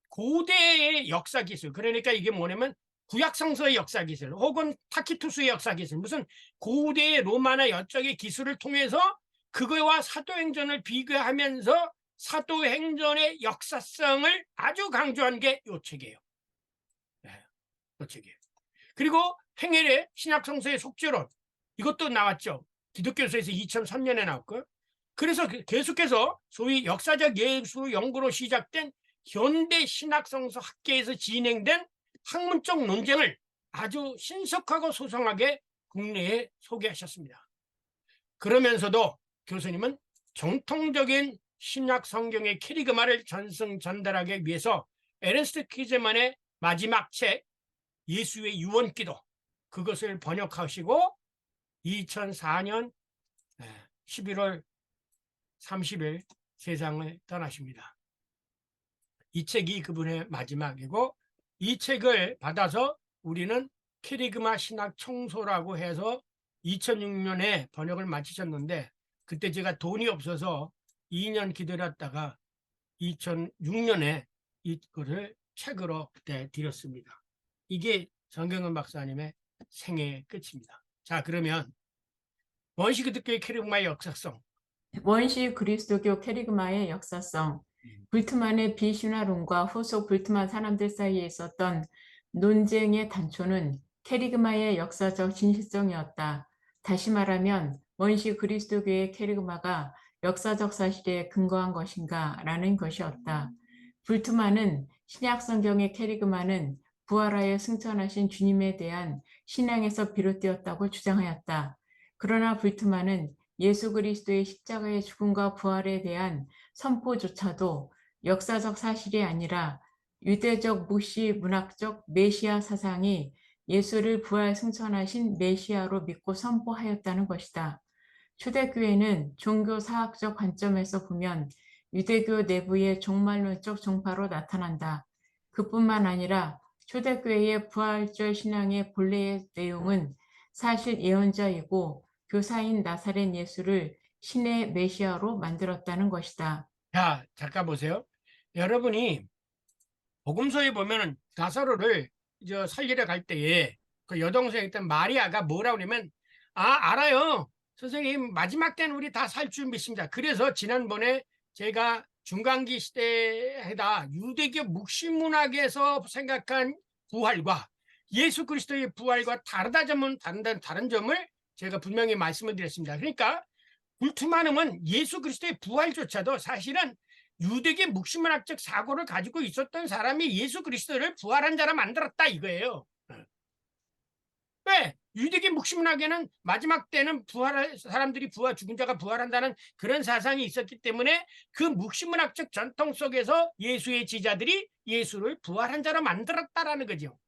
고대의 역사 기술, 그러니까 이게 뭐냐면 구약 성서의 역사 기술 혹은 타키투스의 역사 기술, 무슨 고대의 로마나 이쪽의 기술을 통해서 그거와 사도행전을 비교하면서 사도행전의 역사성을 아주 강조한 게 이 책이에요. 이 책이에요. 그리고 행엘의 신약성서의 속죄론, 이것도 나왔죠. 기독교서에서 2003년에 나왔고요. 그래서 계속해서 소위 역사적 예술 연구로 시작된 현대 신학성서 학계에서 진행된 학문적 논쟁을 아주 신속하고 소상하게 국내에 소개하셨습니다. 그러면서도 교수님은 정통적인 신약 성경의 캐리그마를 전달하기 위해서 에른스트 키즈만의 마지막 책 예수의 유언기도, 그것을 번역하시고 2004년 11월 30일 세상을 떠나십니다. 이 책이 그분의 마지막이고, 이 책을 받아서 우리는 캐리그마 신학 청소라고 해서 2006년에 번역을 마치셨는데, 그때 제가 돈이 없어서 2년 기다렸다가 2006년에 이거를 책으로 그때 드렸습니다. 이게 정경은 박사님의 생애의 끝입니다. 자, 그러면 원시 기독교의 캐리그마의 역사성. 원시 그리스도교 캐리그마의 역사성, 불트만의 비신화론과 후속 불트만 사람들 사이에 있었던 논쟁의 단초는 캐리그마의 역사적 진실성이었다. 다시 말하면 원시 그리스도교의 캐리그마가 역사적 사실에 근거한 것인가 라는 것이었다. 불트만은 신약 성경의 캐리그마는 부활하여 승천하신 주님에 대한 신앙에서 비롯되었다고 주장하였다. 그러나 불트만은 예수 그리스도의 십자가의 죽음과 부활에 대한 선포조차도 역사적 사실이 아니라 유대적 묵시 문학적 메시아 사상이 예수를 부활 승천하신 메시아로 믿고 선포하였다는 것이다. 초대교회는 종교사학적 관점에서 보면 유대교 내부의 종말론적 종파로 나타난다. 그뿐만 아니라 초대교회의 부활절 신앙의 본래의 내용은 사실 예언자이고 교사인 나사렛 예수를 신의 메시아로 만들었다는 것이다. 자, 잠깐 보세요. 여러분이 복음서에 보면은 나사로를 살리러 갈 때에 그 여동생이었던 마리아가 뭐라고 그러면 알아요. 선생님 마지막 때는 우리 다 살 줄 믿습니다. 그래서 지난번에 제가 중간기 시대에다 유대교 묵시문학에서 생각한 부활과 예수 그리스도의 부활과 다른 점을 제가 분명히 말씀을 드렸습니다. 그러니까 불투만음은 예수 그리스도의 부활조차도 사실은 유대계 묵시문학적 사고를 가지고 있었던 사람이 예수 그리스도를 부활한 자라 만들었다 이거예요. 왜? 유대계 묵시문학에는 마지막 때는 사람들이 죽은 자가 부활한다는 그런 사상이 있었기 때문에 그 묵시문학적 전통 속에서 예수의 지자들이 예수를 부활한 자로 만들었다라는 거죠.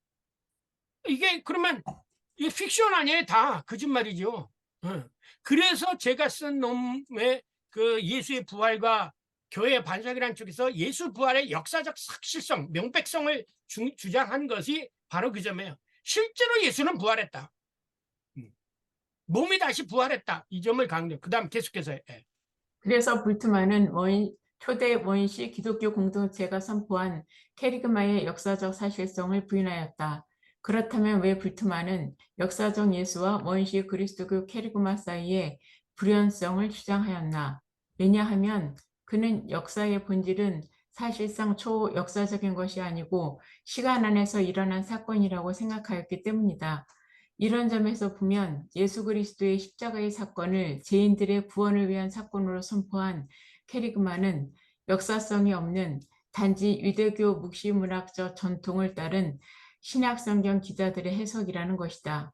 이게 그러면 이게 픽션 아니에요? 다 거짓말이죠. 그래서 제가 쓴 놈의 그 예수의 부활과 교회의 반석이라는 쪽에서 예수 부활의 역사적 사실성, 명백성을 주장한 것이 바로 그 점이에요. 실제로 예수는 부활했다. 몸이 다시 부활했다. 이 점을 강조. 그 다음 계속해서. 그래서 불트만은 초대 원시 기독교 공동체가 선포한 캐리그마의 역사적 사실성을 부인하였다. 그렇다면 왜 불트만은 역사적 예수와 원시 그리스도교 캐리그마 사이에 불연성을 주장하였나? 왜냐하면 그는 역사의 본질은 사실상 초역사적인 것이 아니고 시간 안에서 일어난 사건이라고 생각하였기 때문이다. 이런 점에서 보면 예수 그리스도의 십자가의 사건을 죄인들의 구원을 위한 사건으로 선포한 캐리그마는 역사성이 없는 단지 유대교 묵시문학적 전통을 따른 신약성경 기자들의 해석이라는 것이다.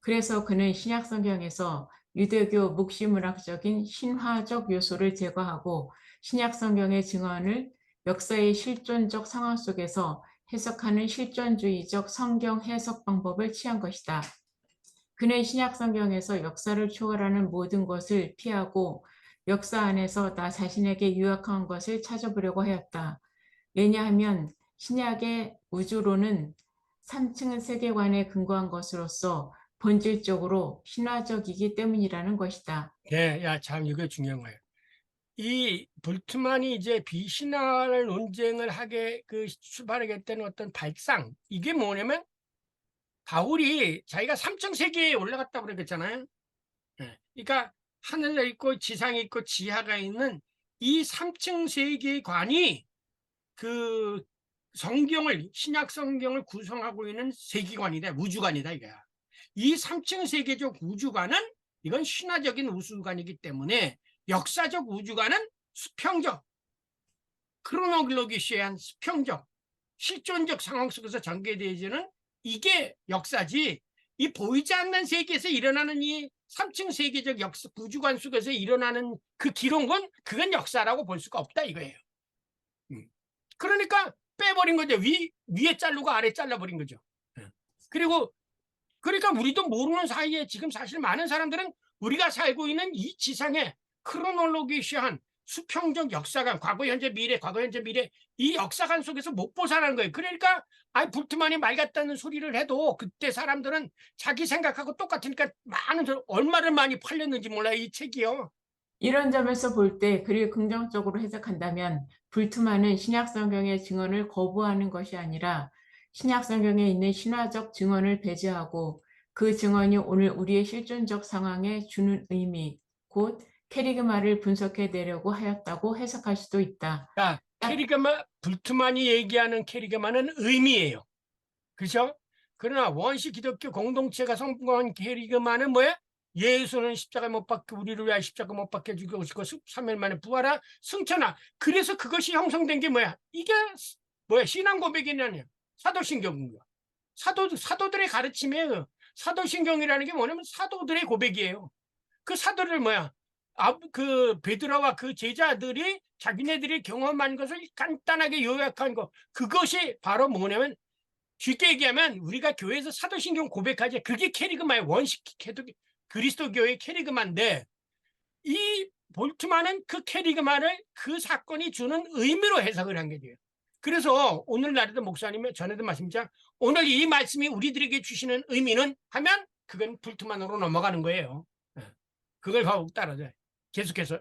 그래서 그는 신약성경에서 유대교 묵시문학적인 신화적 요소를 제거하고 신약성경의 증언을 역사의 실존적 상황 속에서 해석하는 실존주의적 성경 해석 방법을 취한 것이다. 그는 신약 성경에서 역사를 초월하는 모든 것을 피하고 역사 안에서 나 자신에게 유익한 것을 찾아보려고 하였다. 왜냐하면 신약의 우주론은 3층 세계관에 근거한 것으로서 본질적으로 신화적이기 때문이라는 것이다. 네, 참 이거 중요한 거예요. 이 볼트만이 이제 비신화를 논쟁을 하게 출발하게 했던 어떤 발상, 이게 뭐냐면 바울이 자기가 3층 세계에 올라갔다고 그랬잖아요. 그러니까 하늘에 있고 지상에 있고 지하가 있는 이 3층 세계관이 그 신약 성경을 구성하고 있는 세계관이다, 우주관이다 이거야. 이 3층 세계적 우주관은 이건 신화적인 우주관이기 때문에 역사적 우주관은 수평적, 크로노글로기시한 수평적, 실존적 상황 속에서 전개되어지는 이게 역사지, 이 보이지 않는 세계에서 일어나는 이 3층 세계적 우주관 속에서 일어나는 그 기록은 그건 역사라고 볼 수가 없다 이거예요. 그러니까 빼버린 거죠. 위에 자르고 아래 잘라버린 거죠. 그리고 그러니까 우리도 모르는 사이에 지금 사실 많은 사람들은 우리가 살고 있는 이 지상에 크로놀로기시한 수평적 역사관, 과거 현재 미래 이 역사관 속에서 못 벗어나는 거예요. 그러니까 불트만이 말 같다는 소리를 해도 그때 사람들은 자기 생각하고 똑같으니까 얼마를 많이 팔렸는지 몰라요, 이 책이요. 이런 점에서 볼 때 그를 긍정적으로 해석한다면 불트만은 신약 성경의 증언을 거부하는 것이 아니라 신약 성경에 있는 신화적 증언을 배제하고 그 증언이 오늘 우리의 실존적 상황에 주는 의미, 곧 캐리그마를 분석해 내려고 하였다고 해석할 수도 있다. 자, 캐리그마, 불트만이 얘기하는 캐리그마는 의미예요. 그죠? 그러나 원시 기독교 공동체가 선포한 캐리그마는 뭐야? 예수는 십자가 못 박혀 우리를 위하여 십자가 못 박혀 죽으시고 3일 만에 부활하 승천하. 그래서 그것이 형성된 게 뭐야? 이게 뭐야? 신앙 고백이 아니야. 사도신경이야. 사도들의 가르침이에요. 사도신경이라는 게 뭐냐면 사도들의 고백이에요. 그 사도를 뭐야? 그 베드로와 그 제자들이 자기네들이 경험한 것을 간단하게 요약한 거. 그것이 바로 뭐냐면 쉽게 얘기하면 우리가 교회에서 사도신경 고백하지, 그게 캐리그마의 원식 그리스도교의 캐리그마인데, 이 볼트만은 그 캐리그마를 그 사건이 주는 의미로 해석을 한 게 돼요. 그래서 오늘날에도 목사님이 전에도 말씀드렸지만 오늘 이 말씀이 우리들에게 주시는 의미는 하면 그건 볼트만으로 넘어가는 거예요. 그걸 더욱 따라줘요. 계속해서.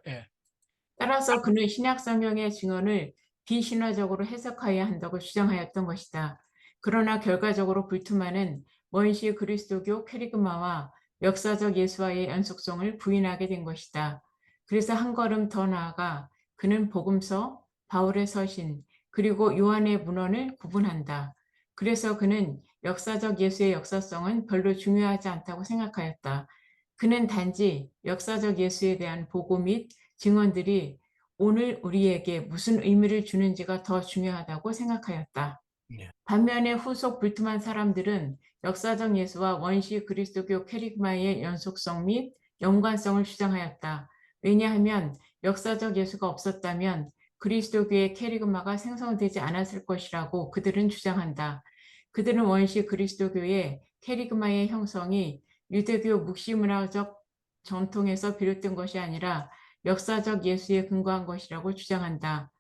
따라서 그는 신약 성경의 증언을 비신화적으로 해석해야 한다고 주장하였던 것이다. 그러나 결과적으로 불트만은 원시 그리스도교 캐리그마와 역사적 예수와의 연속성을 부인하게 된 것이다. 그래서 한 걸음 더 나아가 그는 복음서, 바울의 서신, 그리고 요한의 문헌을 구분한다. 그래서 그는 역사적 예수의 역사성은 별로 중요하지 않다고 생각하였다. 그는 단지 역사적 예수에 대한 보고 및 증언들이 오늘 우리에게 무슨 의미를 주는지가 더 중요하다고 생각하였다. 네. 반면에 후속 불트만 사람들은 역사적 예수와 원시 그리스도교 캐리그마의 연속성 및 연관성을 주장하였다. 왜냐하면 역사적 예수가 없었다면 그리스도교의 캐리그마가 생성되지 않았을 것이라고 그들은 주장한다. 그들은 원시 그리스도교의 캐리그마의 형성이 유대교 묵시문화적 전통에서 비롯된 것이 아니라 역사적 예수에 근거한 것이라고 주장한다.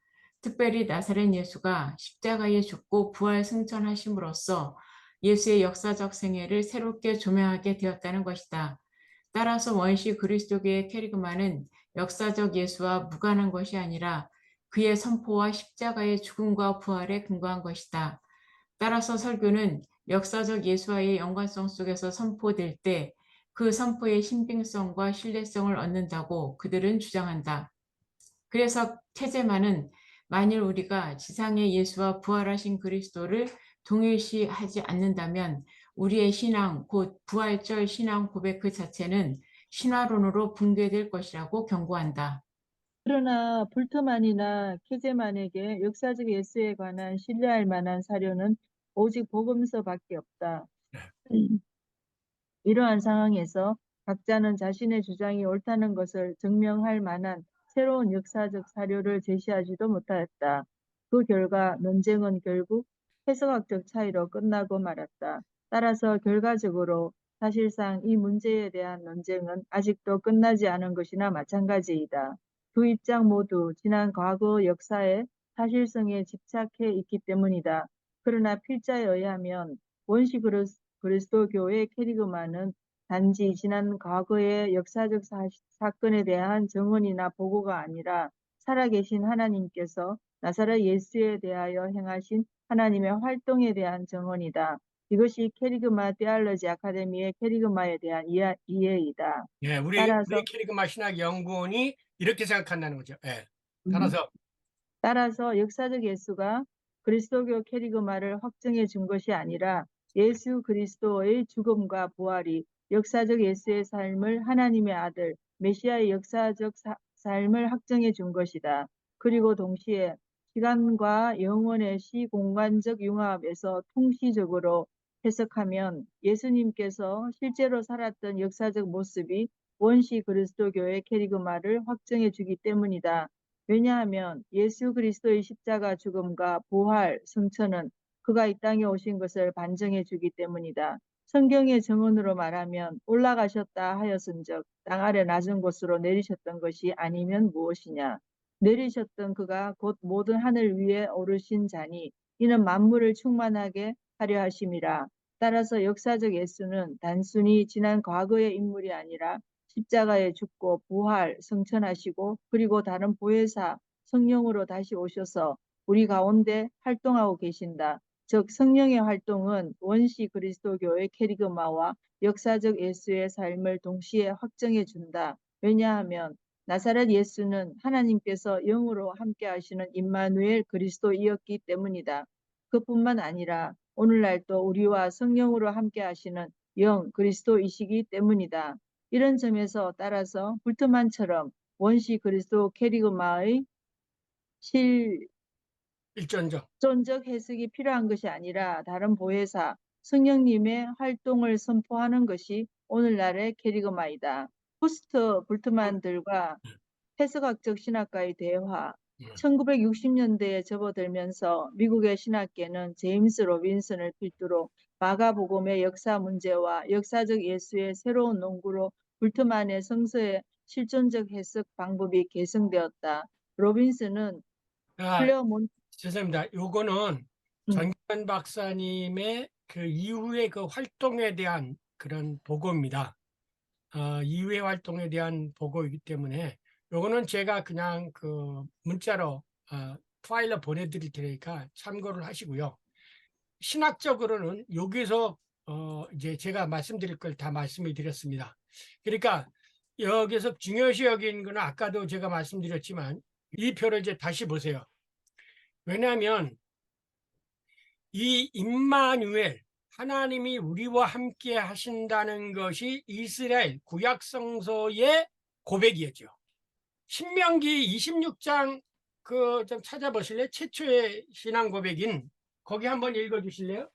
특별히 나사렛 예수가 십자가에 죽고 부활 승천하심으로써 예수의 역사적 생애를 새롭게 조명하게 되었다는 것이다. 따라서 원시 그리스도교의 캐리그마는 역사적 예수와 무관한 것이 아니라 그의 선포와 십자가의 죽음과 부활에 근거한 것이다. 따라서 설교는 역사적 예수와의 연관성 속에서 선포될 때 그 선포의 신빙성과 신뢰성을 얻는다고 그들은 주장한다. 그래서 체제만은 만일 우리가 지상의 예수와 부활하신 그리스도를 동일시하지 않는다면 우리의 신앙, 곧 부활절 신앙 고백 그 자체는 신화론으로 붕괴될 것이라고 경고한다. 그러나 볼트만이나 케제만에게 역사적 예수에 관한 신뢰할 만한 사료는 오직 복음서밖에 없다. 이러한 상황에서 각자는 자신의 주장이 옳다는 것을 증명할 만한 새로운 역사적 사료를 제시하지도 못하였다. 그 결과 논쟁은 결국 해석학적 차이로 끝나고 말았다. 따라서 결과적으로 사실상 이 문제에 대한 논쟁은 아직도 끝나지 않은 것이나 마찬가지이다. 두 입장 모두 지난 과거 역사의 사실성에 집착해 있기 때문이다. 그러나 필자에 의하면 원시 그리스도교의 캐리그마는 단지 지난 과거의 역사적 사건에 대한 증언이나 보고가 아니라 살아계신 하나님께서 나사렛 예수에 대하여 행하신 하나님의 활동에 대한 증언이다. 이것이 캐리그마 테올로지 아카데미의 캐리그마에 대한 이해이다. 예, 우리 따라서 캐리그마 신학 연구원이 이렇게 생각한다는 거죠. 따라서 역사적 예수가 그리스도교 캐리그마를 확정해 준 것이 아니라 예수 그리스도의 죽음과 부활이 역사적 예수의 삶을 하나님의 아들 메시아의 역사적 삶을 확정해 준 것이다. 그리고 동시에 시간과 영혼의 시공간적 융합에서 통시적으로 해석하면 예수님께서 실제로 살았던 역사적 모습이 원시 그리스도교의 캐리그마를 확정해 주기 때문이다. 왜냐하면 예수 그리스도의 십자가 죽음과 부활, 승천은 그가 이 땅에 오신 것을 반증해 주기 때문이다. 성경의 증언으로 말하면 올라가셨다 하였은즉 땅 아래 낮은 곳으로 내리셨던 것이 아니면 무엇이냐. 내리셨던 그가 곧 모든 하늘 위에 오르신 자니 이는 만물을 충만하게 하려 하심이라. 따라서 역사적 예수는 단순히 지난 과거의 인물이 아니라 십자가에 죽고 부활, 승천하시고 그리고 다른 보혜사, 성령으로 다시 오셔서 우리 가운데 활동하고 계신다. 즉 성령의 활동은 원시 그리스도교의 캐리그마와 역사적 예수의 삶을 동시에 확정해 준다. 왜냐하면 나사렛 예수는 하나님께서 영으로 함께 하시는 임마누엘 그리스도이었기 때문이다. 그뿐만 아니라 오늘날도 우리와 성령으로 함께 하시는 영 그리스도이시기 때문이다. 이런 점에서 따라서 불트만처럼 원시 그리스도 캐리그마의 일전적. 실존적 해석이 필요한 것이 아니라 다른 보혜사 성령님의 활동을 선포하는 것이 오늘날의 캐리그마이다. 포스트 불트만들과 해석학적 신학과의 대화. 1960년대에 접어들면서 미국의 신학계는 제임스 로빈슨을 필두로 마가복음의 역사 문제와 역사적 예수의 새로운 논구로 불트만의 성서의 실존적 해석 방법이 개성되었다. 로빈슨은 아, 클레어몬트 죄송합니다. 요거는 전기현 박사님의 그 이후의 그 활동에 대한 그런 보고입니다. 이후의 활동에 대한 보고이기 때문에 요거는 제가 그냥 그 문자로 파일로 보내드릴 테니까 참고를 하시고요. 신학적으로는 여기서 이제 제가 말씀드릴 걸 다 말씀을 드렸습니다. 그러니까 여기서 중요시 여긴 거는 아까도 제가 말씀드렸지만 이 표를 이제 다시 보세요. 왜냐하면 이 임마누엘 하나님이 우리와 함께 하신다는 것이 이스라엘 구약 성서의 고백이었죠. 신명기 26장 그 좀 찾아보실래요? 최초의 신앙 고백인 거기 한번 읽어 주실래요?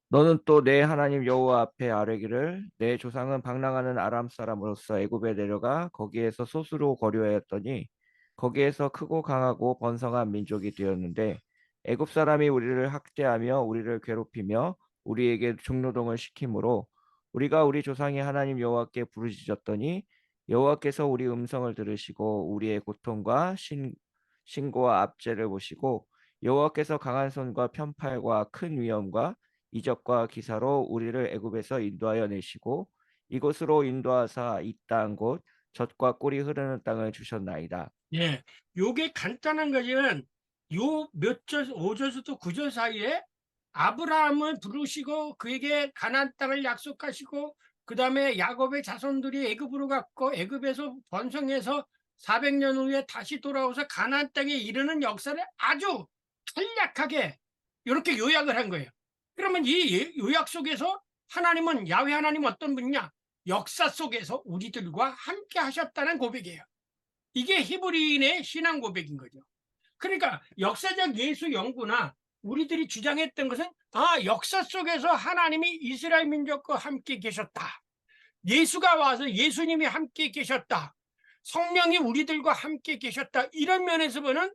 너는 또 내 하나님 여호와 앞에 아뢰기를 내 조상은 방랑하는 아람 사람으로서 애굽에 내려가 거기에서 소수로 거류하였더니 거기에서 크고 강하고 번성한 민족이 되었는데 애굽 사람이 우리를 학대하며 우리를 괴롭히며 우리에게 중노동을 시키므로 우리가 우리 조상의 하나님 여호와께 부르짖었더니 여호와께서 우리 음성을 들으시고 우리의 고통과 신고와 압제를 보시고 여호와께서 강한 손과 편팔과 큰 위엄과 이적과 기사로 우리를 애굽에서 인도하여 내시고 이곳으로 인도하사 이 땅 곧 젖과 꿀이 흐르는 땅을 주셨나이다. 예, 요게 간단한 거지만 요 몇 절, 5절부터 9절 사이에 아브라함을 부르시고 그에게 가나안 땅을 약속하시고 그 다음에 야곱의 자손들이 애굽으로 갔고 애굽에서 번성해서 400년 후에 다시 돌아와서 가나안 땅에 이르는 역사를 아주 간략하게 이렇게 요약을 한 거예요. 그러면 이 요약 속에서 하나님은 야훼 하나님 어떤 분이냐? 역사 속에서 우리들과 함께 하셨다는 고백이에요. 이게 히브리인의 신앙 고백인 거죠. 그러니까 역사적 예수 연구나 우리들이 주장했던 것은 역사 속에서 하나님이 이스라엘 민족과 함께 계셨다. 예수가 와서 예수님이 함께 계셨다. 성령이 우리들과 함께 계셨다. 이런 면에서 보는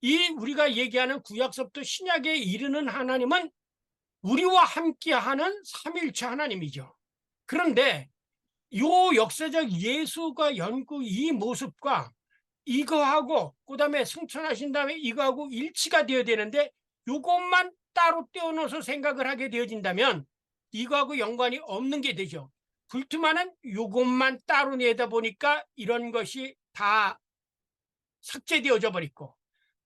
이 우리가 얘기하는 구약서부터 신약에 이르는 하나님은 우리와 함께하는 삼일체 하나님이죠. 그런데 요 역사적 예수가 연구 이 모습과 이거하고 그다음에 승천하신 다음에 이거하고 일치가 되어야 되는데 이것만 따로 떼어놓아서 생각을 하게 되어진다면 이거하고 연관이 없는 게 되죠. 불투만은 이것만 따로 내다 보니까 이런 것이 다 삭제되어져 버리고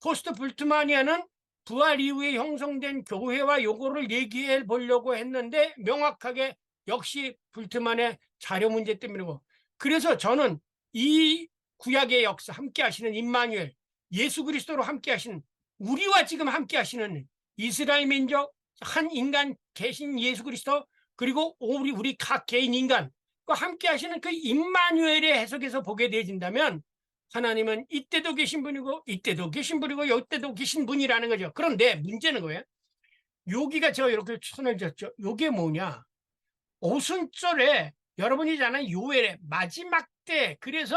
포스트 불트마니아는 부활 이후에 형성된 교회와 요거를 얘기해 보려고 했는데 명확하게 역시 불트만의 자료 문제 때문이고 그래서 저는 이 구약의 역사 함께 하시는 임마누엘 예수 그리스도로 함께 하시는 우리와 지금 함께 하시는 이스라엘 민족 한 인간 계신 예수 그리스도 그리고 우리 각 개인 인간과 함께 하시는 그 임마누엘의 해석에서 보게 되어진다면 하나님은 이때도 계신 분이고 이때도 계신 분이고 이때도 계신 분이라는 거죠. 그런데 문제는 거예요. 여기가 저 이렇게 손을 졌죠. 이게 뭐냐? 오순절에 여러분이잖아요. 요엘의 마지막 때 그래서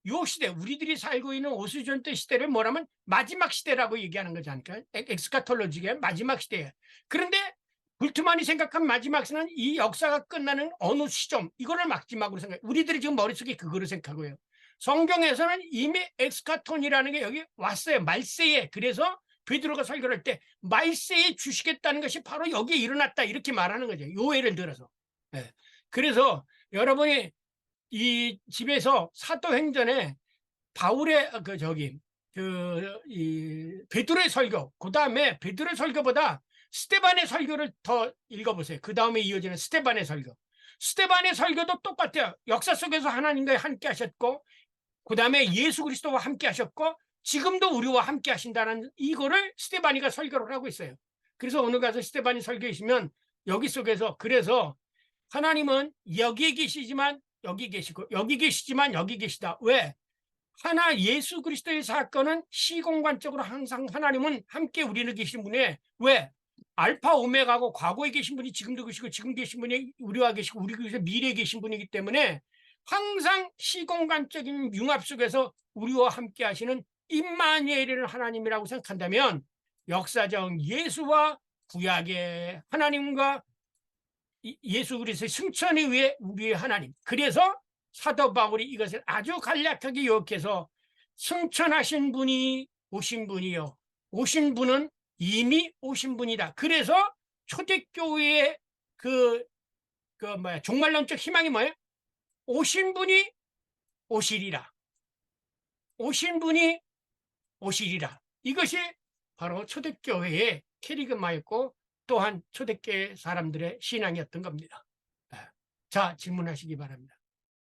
요 시대 우리들이 살고 있는 오순절 때 시대를 뭐라면 마지막 시대라고 얘기하는 거지 않을까? 엑스카톨로지의 마지막 시대예요. 그런데 불트만이 생각한 마지막 시는 이 역사가 끝나는 어느 시점 이거를 마지막으로 생각해요. 우리들이 지금 머릿속에 그거를 생각하고요. 성경에서는 이미 엑스카톤이라는 게 여기 왔어요. 말세에. 그래서 베드로가 설교를 할 때 말세에 주시겠다는 것이 바로 여기에 일어났다 이렇게 말하는 거죠. 요 예를 들어서. 네. 그래서 여러분이 이 집에서 사도행전에 바울의 베드로의 설교, 그 다음에 베드로의 설교보다 스데반의 설교를 더 읽어보세요. 그 다음에 이어지는 스데반의 설교. 스데반의 설교도 똑같아요. 역사 속에서 하나님과 함께 하셨고, 그 다음에 예수 그리스도와 함께 하셨고, 지금도 우리와 함께 하신다는 이거를 스데반이가 설교를 하고 있어요. 그래서 오늘 가서 스데반이 설교이시면 여기 속에서, 그래서 하나님은 여기에 계시지만 여기 계시고, 여기 계시지만 여기 계시다. 왜? 하나 예수 그리스도의 사건은 시공간적으로 항상 하나님은 함께 우리를 계신 분이에요. 왜? 알파 오메가고 과거에 계신 분이 지금도 계시고 지금 계신 분이 우리와 계시고 우리 그래서 미래에 계신 분이기 때문에 항상 시공간적인 융합 속에서 우리와 함께 하시는 임마누엘을 하나님이라고 생각한다면 역사적 예수와 구약의 하나님과 예수 그리스도의 승천에 의해 우리의 하나님. 그래서 사도 바울이 이것을 아주 간략하게 요약해서 승천하신 분이 오신 분이요. 오신 분은 이미 오신 분이다. 그래서 초대교회의 종말론적 희망이 뭐예요? 오신 분이 오시리라. 오신 분이 오시리라. 이것이 바로 초대교회의 캐리그마였고 또한 초대교회 사람들의 신앙이었던 겁니다. 자, 질문하시기 바랍니다.